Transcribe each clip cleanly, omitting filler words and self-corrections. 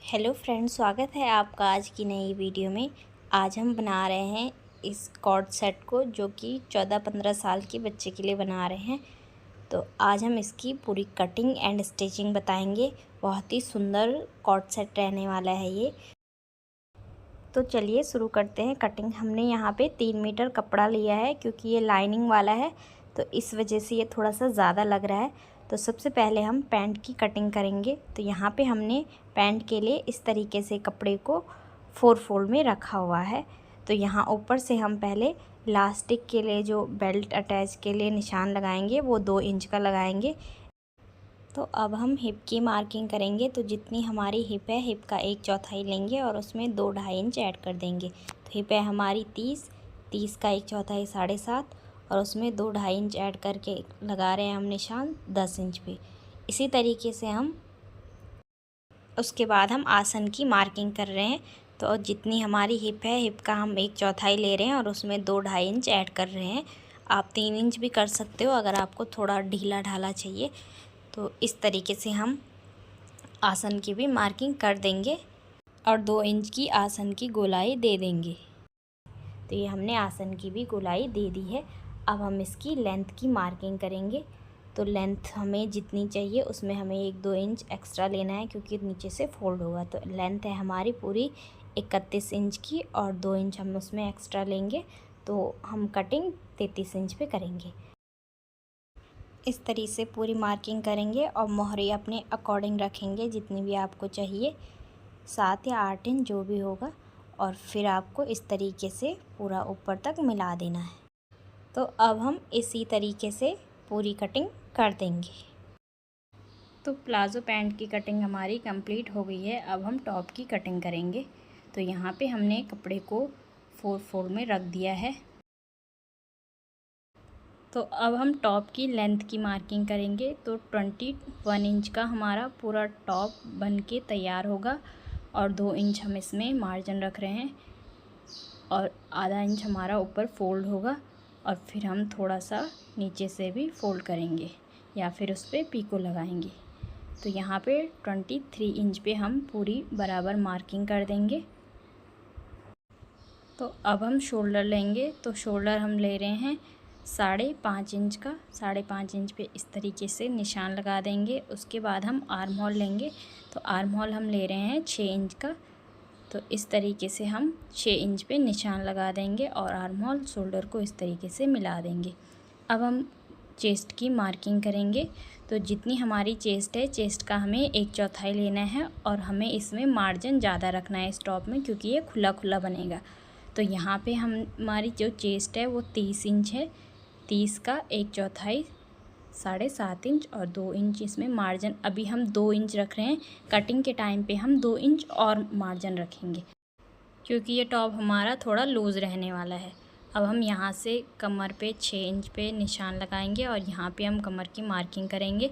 Hello friends, स्वागत है आपका आज की नई वीडियो में। आज हम बना रहे हैं इस कॉर्ड सेट को, जो कि 14-15 साल के बच्चे के लिए बना रहे हैं। तो आज हम इसकी पूरी कटिंग एंड स्टिचिंग बताएंगे। बहुत ही सुंदर कॉर्ड सेट रहने वाला है ये। तो चलिए शुरू करते हैं कटिंग। हमने यहाँ पे 3 मीटर कपड़ा लिया है, क्योंकि ये लाइनिंग वाला है तो इस वजह से ये थोड़ा सा ज़्यादा लग रहा है। तो सबसे पहले हम पैंट की कटिंग करेंगे। तो यहाँ पे हमने पैंट के लिए इस तरीके से कपड़े को 4 फोल्ड में रखा हुआ है। तो यहाँ ऊपर से हम पहले इलास्टिक के लिए जो बेल्ट अटैच के लिए निशान लगाएंगे वो 2 इंच का लगाएंगे। तो अब हम हिप की मार्किंग करेंगे। तो जितनी हमारी हिप है, हिप का 1/4 लेंगे और उसमें 2-2.5 इंच ऐड कर देंगे। तो हिप है हमारी 30 का 1/4 7.5 और उसमें 2-2.5 इंच ऐड करके लगा रहे हैं हम निशान 10 इंच पे। इसी तरीके से हम उसके बाद हम आसन की मार्किंग कर रहे हैं। तो जितनी हमारी हिप है, हिप का हम 1/4 ले रहे हैं और उसमें 2-2.5 इंच ऐड कर रहे हैं। आप 3 इंच भी कर सकते हो अगर आपको थोड़ा ढीला ढाला चाहिए। तो इस तरीके से हम आसन की भी मार्किंग कर देंगे और 2 इंच की आसन की गोलाई दे देंगे। तो ये हमने आसन की भी गोलाई दे दी है। अब हम इसकी लेंथ की मार्किंग करेंगे। तो लेंथ हमें जितनी चाहिए उसमें हमें 1-2 इंच एक्स्ट्रा लेना है, क्योंकि नीचे से फोल्ड होगा। तो लेंथ है हमारी पूरी 31 इंच की और 2 इंच हम उसमें एक्स्ट्रा लेंगे। तो हम कटिंग 33 इंच पे करेंगे। इस तरीके से पूरी मार्किंग करेंगे और मोहरी अपने अकॉर्डिंग रखेंगे, जितनी भी आपको चाहिए, 7 या 8 इंच जो भी होगा। और फिर आपको इस तरीके से पूरा ऊपर तक मिला देना है। तो अब हम इसी तरीके से पूरी कटिंग कर देंगे। तो प्लाज़ो पैंट की कटिंग हमारी कंप्लीट हो गई है। अब हम टॉप की कटिंग करेंगे। तो यहाँ पे हमने कपड़े को 4 फोल्ड में रख दिया है। तो अब हम टॉप की लेंथ की मार्किंग करेंगे। तो 21 इंच का हमारा पूरा टॉप बन के तैयार होगा और 2 इंच हम इसमें मार्जिन रख रहे हैं और आधा इंच हमारा ऊपर फोल्ड होगा। और फिर हम थोड़ा सा नीचे से भी फोल्ड करेंगे या फिर उस पर पीको लगाएंगे। तो यहाँ पे 23 इंच पे हम पूरी बराबर मार्किंग कर देंगे। तो अब हम शोल्डर लेंगे। तो शोल्डर हम ले रहे हैं 5.5 इंच का। 5.5 इंच पे इस तरीके से निशान लगा देंगे। उसके बाद हम आर्म होल लेंगे। तो आर्म होल हम ले रहे हैं 6 इंच का। तो इस तरीके से हम 6 इंच पे निशान लगा देंगे और आर्म होल शोल्डर को इस तरीके से मिला देंगे। अब हम चेस्ट की मार्किंग करेंगे। तो जितनी हमारी चेस्ट है, चेस्ट का हमें 1/4 लेना है और हमें इसमें मार्जिन ज़्यादा रखना है इस टॉप में, क्योंकि ये खुला खुला बनेगा। तो यहाँ पे हमारी जो चेस्ट है वो 30 इंच है। 30 का 1/4 7.5 इंच और 2 इंच इसमें मार्जिन। अभी हम 2 इंच रख रहे हैं। कटिंग के टाइम पे हम 2 इंच और मार्जिन रखेंगे, क्योंकि ये टॉप हमारा थोड़ा लूज़ रहने वाला है। अब हम यहाँ से कमर पे 6 इंच पे निशान लगाएंगे और यहाँ पे हम कमर की मार्किंग करेंगे।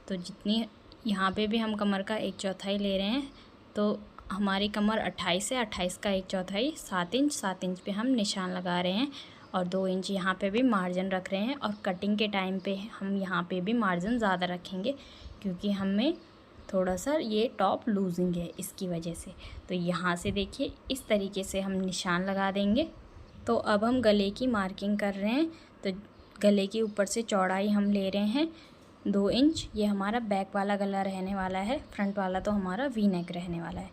तो जितनी यहाँ पे भी हम कमर का 1/4 ले रहे हैं। तो हमारी कमर 28 है। 28 का 1/4 7 इंच पे हम निशान लगा रहे हैं और 2 इंच यहाँ पे भी मार्जिन रख रहे हैं। और कटिंग के टाइम पे हम यहाँ पे भी मार्जिन ज़्यादा रखेंगे, क्योंकि हमें थोड़ा सा ये टॉप लूजिंग है इसकी वजह से। तो यहाँ से देखिए इस तरीके से हम निशान लगा देंगे। तो अब हम गले की मार्किंग कर रहे हैं। तो गले के ऊपर से चौड़ाई हम ले रहे हैं 2 इंच। ये हमारा बैक वाला गला रहने वाला है, फ्रंट वाला तो हमारा वी नेक रहने वाला है।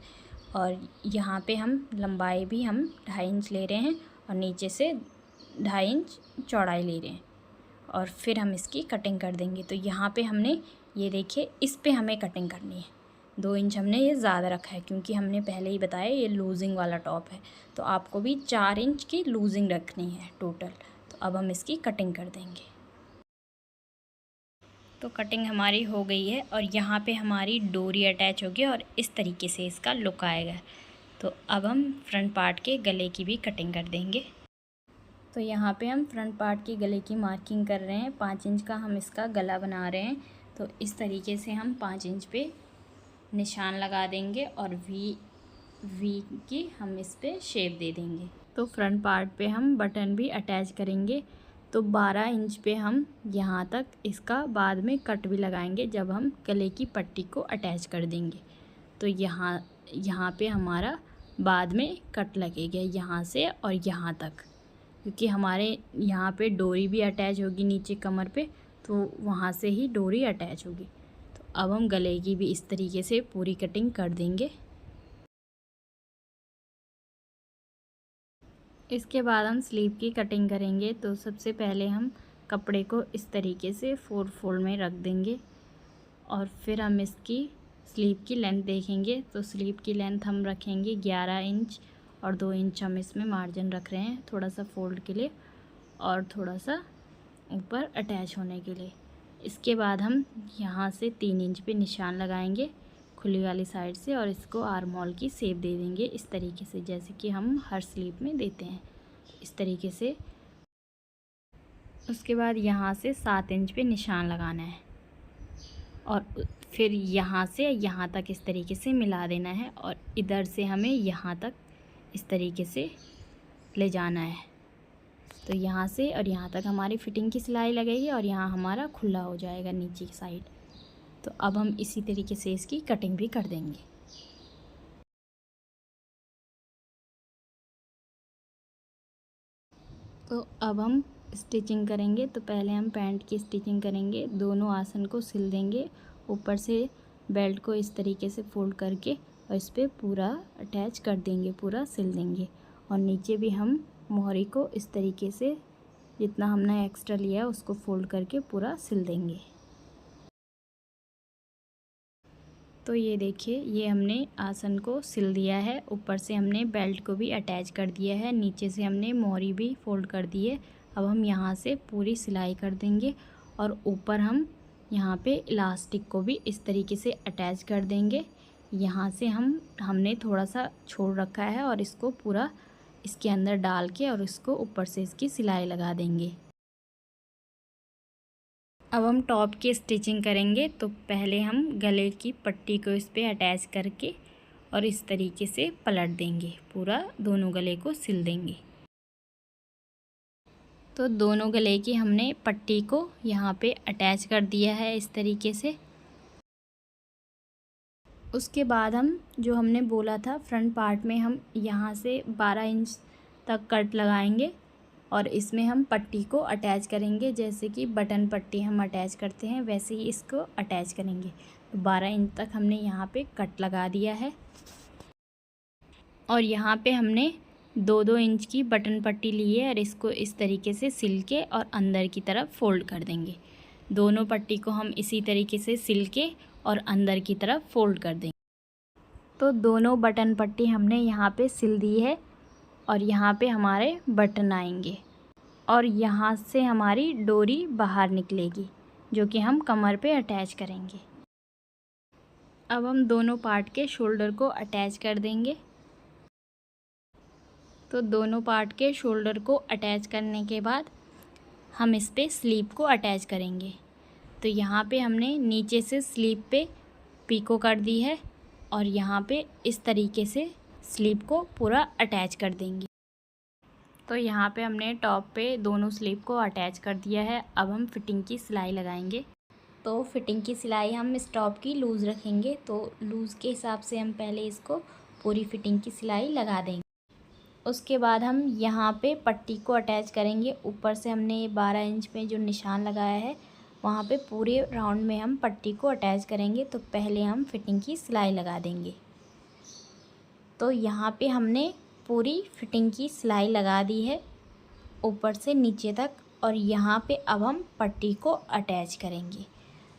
और यहाँ पे हम लंबाई भी हम 2.5 इंच ले रहे हैं और नीचे से 2.5 इंच चौड़ाई ले रहे हैं और फिर हम इसकी कटिंग कर देंगे। तो यहाँ पे हमने ये देखिए इस पे हमें कटिंग करनी है। 2 इंच हमने ये ज़्यादा रखा है, क्योंकि हमने पहले ही बताया ये लूजिंग वाला टॉप है। तो आपको भी 4 इंच की लूजिंग रखनी है टोटल। तो अब हम इसकी कटिंग कर देंगे। तो कटिंग हमारी हो गई है और यहाँ पे हमारी डोरी अटैच होगी और इस तरीके से इसका लुक आएगा। तो अब हम फ्रंट पार्ट के गले की भी कटिंग कर देंगे। तो यहाँ पे हम फ्रंट पार्ट की गले की मार्किंग कर रहे हैं। 5 इंच का हम इसका गला बना रहे हैं। तो इस तरीके से हम 5 इंच पे निशान लगा देंगे और वी की हम इस पे शेप दे देंगे। तो फ्रंट पार्ट पे हम बटन भी अटैच करेंगे। तो 12 इंच पे हम यहाँ तक इसका बाद में कट भी लगाएंगे, जब हम गले की पट्टी को अटैच कर देंगे। तो यहाँ यहाँ पे हमारा बाद में कट लगेगा यहाँ से और यहाँ तक, क्योंकि हमारे यहाँ पे डोरी भी अटैच होगी नीचे कमर पे, तो वहाँ से ही डोरी अटैच होगी। तो अब हम गले की भी इस तरीके से पूरी कटिंग कर देंगे। इसके बाद हम स्लीव की कटिंग करेंगे। तो सबसे पहले हम कपड़े को इस तरीके से 4 फोल्ड में रख देंगे और फिर हम इसकी स्लीव की लेंथ देखेंगे। तो स्लीव की लेंथ हम रखेंगे 11 इंच और 2 इंच हम इसमें मार्जिन रख रहे हैं, थोड़ा सा फोल्ड के लिए और थोड़ा सा ऊपर अटैच होने के लिए। इसके बाद हम यहाँ से 3 इंच पे निशान लगाएंगे खुली वाली साइड से और इसको आर्म होल की शेप दे देंगे इस तरीके से, जैसे कि हम हर स्लीव में देते हैं इस तरीके से। उसके बाद यहाँ से 7 इंच पे निशान लगाना है और फिर यहाँ से यहाँ तक इस तरीके से मिला देना है और इधर से हमें यहाँ तक इस तरीके से ले जाना है। तो यहाँ से और यहाँ तक हमारी फिटिंग की सिलाई लगेगी और यहाँ हमारा खुला हो जाएगा नीचे की साइड। तो अब हम इसी तरीके से इसकी कटिंग भी कर देंगे। तो अब हम स्टिचिंग करेंगे। तो पहले हम पैंट की स्टिचिंग करेंगे, दोनों आसन को सिल देंगे, ऊपर से बेल्ट को इस तरीके से फोल्ड करके और इस पर पूरा अटैच कर देंगे, पूरा सिल देंगे। और नीचे भी हम मोहरी को इस तरीके से जितना हमने एक्स्ट्रा लिया उसको फोल्ड करके पूरा सिल देंगे। तो ये देखिए, ये हमने आसन को सिल दिया है, ऊपर से हमने बेल्ट को भी अटैच कर दिया है, नीचे से हमने मोहरी भी फोल्ड कर दी है। अब हम यहाँ से पूरी सिलाई कर देंगे और ऊपर हम यहाँ पे इलास्टिक को भी इस तरीके से अटैच कर देंगे। यहाँ से हमने थोड़ा सा छोड़ रखा है और इसको पूरा इसके अंदर डाल के और इसको ऊपर से इसकी सिलाई लगा देंगे। अब हम टॉप की स्टिचिंग करेंगे। तो पहले हम गले की पट्टी को इस पर अटैच करके और इस तरीके से पलट देंगे, पूरा दोनों गले को सिल देंगे। तो दोनों गले की हमने पट्टी को यहाँ पे अटैच कर दिया है इस तरीके से। उसके बाद हम जो हमने बोला था फ्रंट पार्ट में हम यहाँ से 12 इंच तक कट लगाएंगे और इसमें हम पट्टी को अटैच करेंगे, जैसे कि बटन पट्टी हम अटैच करते हैं वैसे ही इसको अटैच करेंगे। तो 12 इंच तक हमने यहाँ पे कट लगा दिया है और यहाँ पे हमने 2-2 इंच की बटन पट्टी ली है और इसको इस तरीके से सिल के और अंदर की तरफ फोल्ड कर देंगे। दोनों पट्टी को हम इसी तरीके से सिल के और अंदर की तरफ फोल्ड कर देंगे। तो दोनों बटन पट्टी हमने यहाँ पे सिल दी है और यहाँ पे हमारे बटन आएंगे और यहाँ से हमारी डोरी बाहर निकलेगी जो कि हम कमर पे अटैच करेंगे। अब हम दोनों पार्ट के शोल्डर को अटैच कर देंगे। तो दोनों पार्ट के शोल्डर को अटैच करने के बाद हम इस पे स्लीव को अटैच करेंगे। तो यहाँ पे हमने नीचे से स्लीव पे पीको कर दी है और यहाँ पे इस तरीके से स्लीव को पूरा अटैच कर देंगे। तो यहाँ पे हमने टॉप पे दोनों स्लीव को अटैच कर दिया है। अब हम फिटिंग की सिलाई लगाएंगे। तो फिटिंग की सिलाई हम इस टॉप की लूज़ रखेंगे, तो लूज़ के हिसाब से हम पहले इसको पूरी फिटिंग की सिलाई लगा देंगे। उसके बाद हम यहाँ पे पट्टी को अटैच करेंगे। ऊपर से हमने 12 इंच में जो निशान लगाया है वहाँ पे पूरे राउंड में हम पट्टी को अटैच करेंगे। तो पहले हम फिटिंग की सिलाई लगा देंगे। तो यहाँ पे हमने पूरी फिटिंग की सिलाई लगा दी है ऊपर से नीचे तक और यहाँ पे अब हम पट्टी को अटैच करेंगे।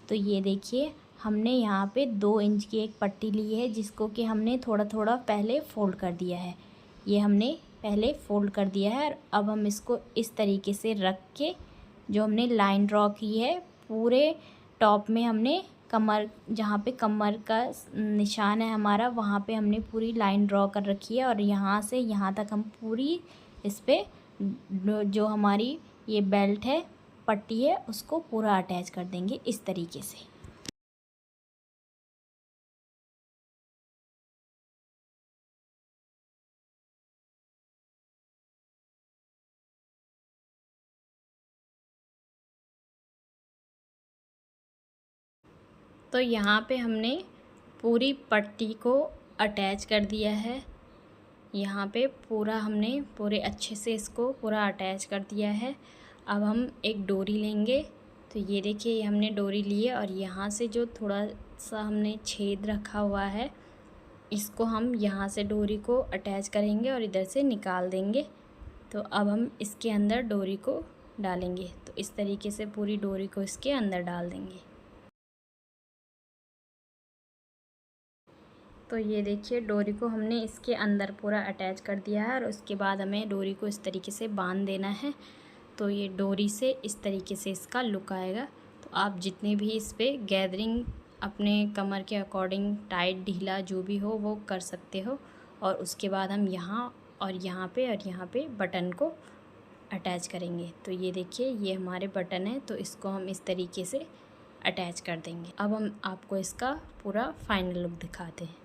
तो ये देखिए, हमने यहाँ पे 2 इंच की एक पट्टी ली है जिसको कि हमने थोड़ा थोड़ा पहले फ़ोल्ड कर दिया है। ये हमने पहले फ़ोल्ड कर दिया है और अब हम इसको इस तरीके से रख के जो हमने लाइन ड्रॉ की है पूरे टॉप में हमने कमर, जहाँ पे कमर का निशान है हमारा वहाँ पे हमने पूरी लाइन ड्रॉ कर रखी है और यहाँ से यहाँ तक हम पूरी इस पे जो हमारी ये बेल्ट है पट्टी है उसको पूरा अटैच कर देंगे इस तरीके से। तो यहाँ पे हमने पूरी पट्टी को अटैच कर दिया है। यहाँ पे पूरा हमने पूरे अच्छे से इसको पूरा अटैच कर दिया है। अब हम एक डोरी लेंगे। तो ये देखिए, ये हमने डोरी ली है और यहाँ से जो थोड़ा सा हमने छेद रखा हुआ है, इसको हम यहाँ से डोरी को अटैच करेंगे और इधर से निकाल देंगे। तो अब हम इसके अंदर डोरी को डालेंगे। तो इस तरीके से पूरी डोरी को इसके अंदर डाल देंगे। तो ये देखिए, डोरी को हमने इसके अंदर पूरा अटैच कर दिया है और उसके बाद हमें डोरी को इस तरीके से बांध देना है। तो ये डोरी से इस तरीके से इसका लुक आएगा। तो आप जितनी भी इस पर गैदरिंग अपने कमर के अकॉर्डिंग टाइट ढीला जो भी हो वो कर सकते हो। और उसके बाद हम यहाँ और यहाँ पे बटन को अटैच करेंगे। तो ये देखिए, ये हमारे बटन है, तो इसको हम इस तरीके से अटैच कर देंगे। अब हम आपको इसका पूरा फाइनल लुक दिखाते हैं।